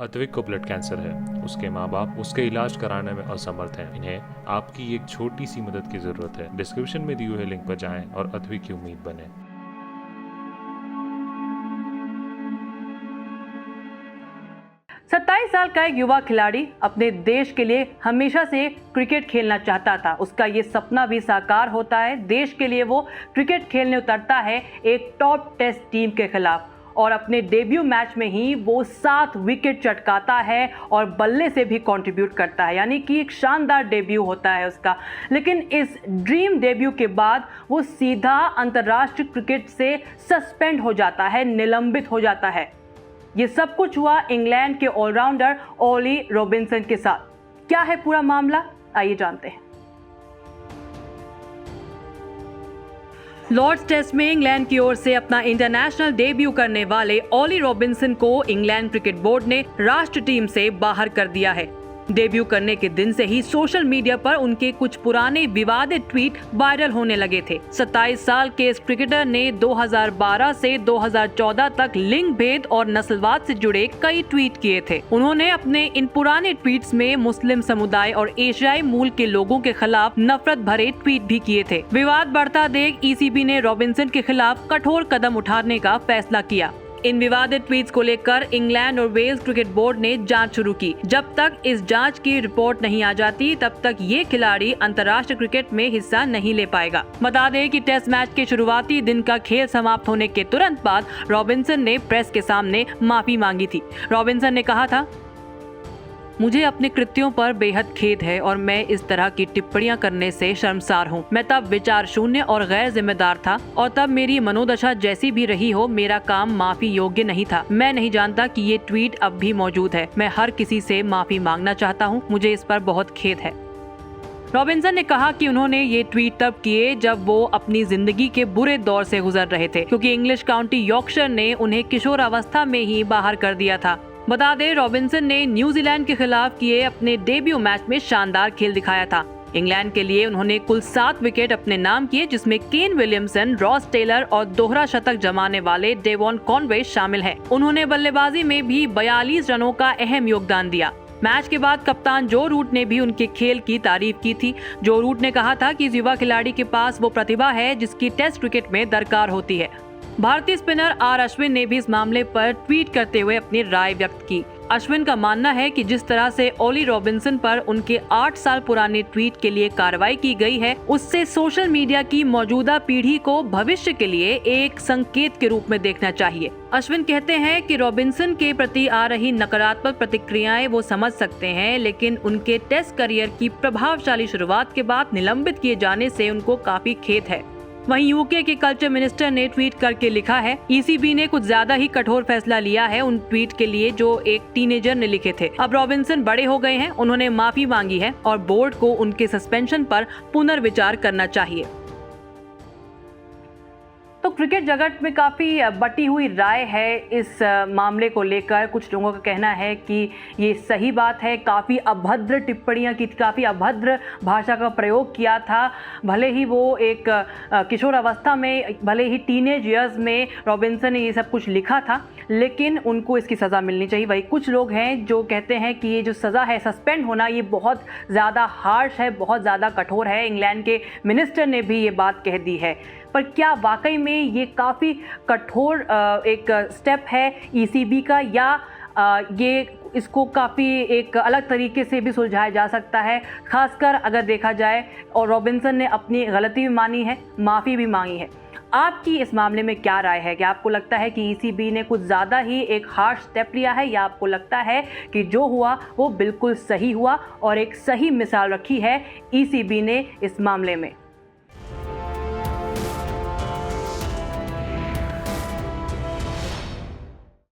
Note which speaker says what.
Speaker 1: अद्विक को blood cancer है। उसके माँ बाप उसके इलाज कराने में असमर्थ हैं। इन्हें आपकी एक छोटी सी मदद की जरूरत है। डिस्क्रिप्शन में दिए हुए लिंक पर जाएं और अद्विक की उम्मीद बने।
Speaker 2: 27 साल का एक युवा खिलाड़ी अपने देश के लिए हमेशा से क्रिकेट खेलना चाहता था। उसका ये सपना भी साकार होता है। देश के लिए वो क्रिकेट खेलने उतरता है एक टॉप टेस्ट टीम के खिलाफ और अपने डेब्यू मैच में ही वो 7 विकेट चटकाता है और बल्ले से भी कंट्रीब्यूट करता है, यानी कि एक शानदार डेब्यू होता है उसका। लेकिन इस ड्रीम डेब्यू के बाद वो सीधा अंतर्राष्ट्रीय क्रिकेट से सस्पेंड हो जाता है, निलंबित हो जाता है। ये सब कुछ हुआ इंग्लैंड के ऑलराउंडर ओली रॉबिन्सन के साथ। क्या है पूरा मामला, आइए जानते हैं। लॉर्ड्स टेस्ट में इंग्लैंड की ओर से अपना इंटरनेशनल डेब्यू करने वाले ओली रॉबिन्सन को इंग्लैंड क्रिकेट बोर्ड ने राष्ट्रीय टीम से बाहर कर दिया है। डेब्यू करने के दिन से ही सोशल मीडिया पर उनके कुछ पुराने विवादित ट्वीट वायरल होने लगे थे। 27 साल के इस क्रिकेटर ने 2012 से 2014 तक लिंग भेद और नस्लवाद से जुड़े कई ट्वीट किए थे। उन्होंने अपने इन पुराने ट्वीट्स में मुस्लिम समुदाय और एशियाई मूल के लोगों के खिलाफ नफरत भरे ट्वीट भी किए थे। विवाद बढ़ता देख ईसीबी ने रॉबिन्सन के खिलाफ कठोर कदम उठाने का फैसला किया। इन विवादित ट्वीट्स को लेकर इंग्लैंड और वेल्स क्रिकेट बोर्ड ने जांच शुरू की। जब तक इस जांच की रिपोर्ट नहीं आ जाती तब तक ये खिलाड़ी अंतर्राष्ट्रीय क्रिकेट में हिस्सा नहीं ले पाएगा। बता दें कि टेस्ट मैच के शुरुआती दिन का खेल समाप्त होने के तुरंत बाद रॉबिन्सन ने प्रेस के सामने माफी मांगी थी। रॉबिन्सन ने कहा था, मुझे अपने कृत्यों पर बेहद खेद है और मैं इस तरह की टिप्पणियां करने से शर्मसार हूं। मैं तब विचार शून्य और गैर जिम्मेदार था और तब मेरी मनोदशा जैसी भी रही हो, मेरा काम माफी योग्य नहीं था। मैं नहीं जानता कि ये ट्वीट अब भी मौजूद है। मैं हर किसी से माफी मांगना चाहता हूं। मुझे इस पर बहुत खेद है। रॉबिन्सन ने कहा कि उन्होंने ये ट्वीट तब किए जब वो अपनी जिंदगी के बुरे दौर से गुजर रहे थे, क्योंकि इंग्लिश काउंटी यॉर्कशायर ने उन्हें किशोरावस्था में ही बाहर कर दिया था। बता दें, रॉबिन्सन ने न्यूजीलैंड के खिलाफ किए अपने डेब्यू मैच में शानदार खेल दिखाया था। इंग्लैंड के लिए उन्होंने कुल 7 विकेट अपने नाम किए, जिसमें केन विलियमसन, रॉस टेलर और दोहरा शतक जमाने वाले डेवॉन कॉनवे शामिल हैं। उन्होंने बल्लेबाजी में भी 42 रनों का अहम योगदान दिया। मैच के बाद कप्तान जो रूट ने भी उनके खेल की तारीफ की थी। जो रूट ने कहा था कि इस युवा खिलाड़ी के पास वो प्रतिभा है जिसकी टेस्ट क्रिकेट में दरकार होती है। भारतीय स्पिनर आर अश्विन ने भी इस मामले पर ट्वीट करते हुए अपनी राय व्यक्त की। अश्विन का मानना है कि जिस तरह से ओली रॉबिन्सन पर उनके 8 साल पुराने ट्वीट के लिए कार्रवाई की गई है, उससे सोशल मीडिया की मौजूदा पीढ़ी को भविष्य के लिए एक संकेत के रूप में देखना चाहिए। अश्विन कहते हैं कि रॉबिन्सन के प्रति आ रही नकारात्मक प्रतिक्रियाएं वो समझ सकते हैं, लेकिन उनके टेस्ट करियर की प्रभावशाली शुरुआत के बाद निलंबित किए जाने से उनको काफी खेद है। वहीं यूके के कल्चर मिनिस्टर ने ट्वीट करके लिखा है, ईसीबी ने कुछ ज्यादा ही कठोर फैसला लिया है उन ट्वीट के लिए जो एक टीनेजर ने लिखे थे। अब रॉबिन्सन बड़े हो गए हैं, उन्होंने माफी मांगी है और बोर्ड को उनके सस्पेंशन पर पुनर्विचार करना चाहिए। तो क्रिकेट जगत में काफ़ी बटी हुई राय है इस मामले को लेकर। कुछ लोगों का कहना है कि ये सही बात है, काफ़ी अभद्र टिप्पणियां की, काफ़ी अभद्र भाषा का प्रयोग किया था। भले ही वो एक किशोर अवस्था में, भले ही टीनेज ईयर्स में रॉबिन्सन ने ये सब कुछ लिखा था, लेकिन उनको इसकी सज़ा मिलनी चाहिए। वही कुछ लोग हैं जो कहते हैं कि ये जो सज़ा है, सस्पेंड होना, ये बहुत ज़्यादा हार्श है, बहुत ज़्यादा कठोर है। इंग्लैंड के मिनिस्टर ने भी ये बात कह दी है। पर क्या वाकई में ये काफ़ी कठोर एक स्टेप है ईसीबी का, या ये इसको काफ़ी एक अलग तरीके से भी सुलझाया जा सकता है, खासकर अगर देखा जाए और रॉबिन्सन ने अपनी गलती भी मानी है, माफ़ी भी मांगी है। आपकी इस मामले में क्या राय है? क्या आपको लगता है कि ईसीबी ने कुछ ज़्यादा ही एक हार्श स्टेप लिया है, या आपको लगता है कि जो हुआ वो बिल्कुल सही हुआ और एक सही मिसाल रखी है ईसीबी ने इस मामले में?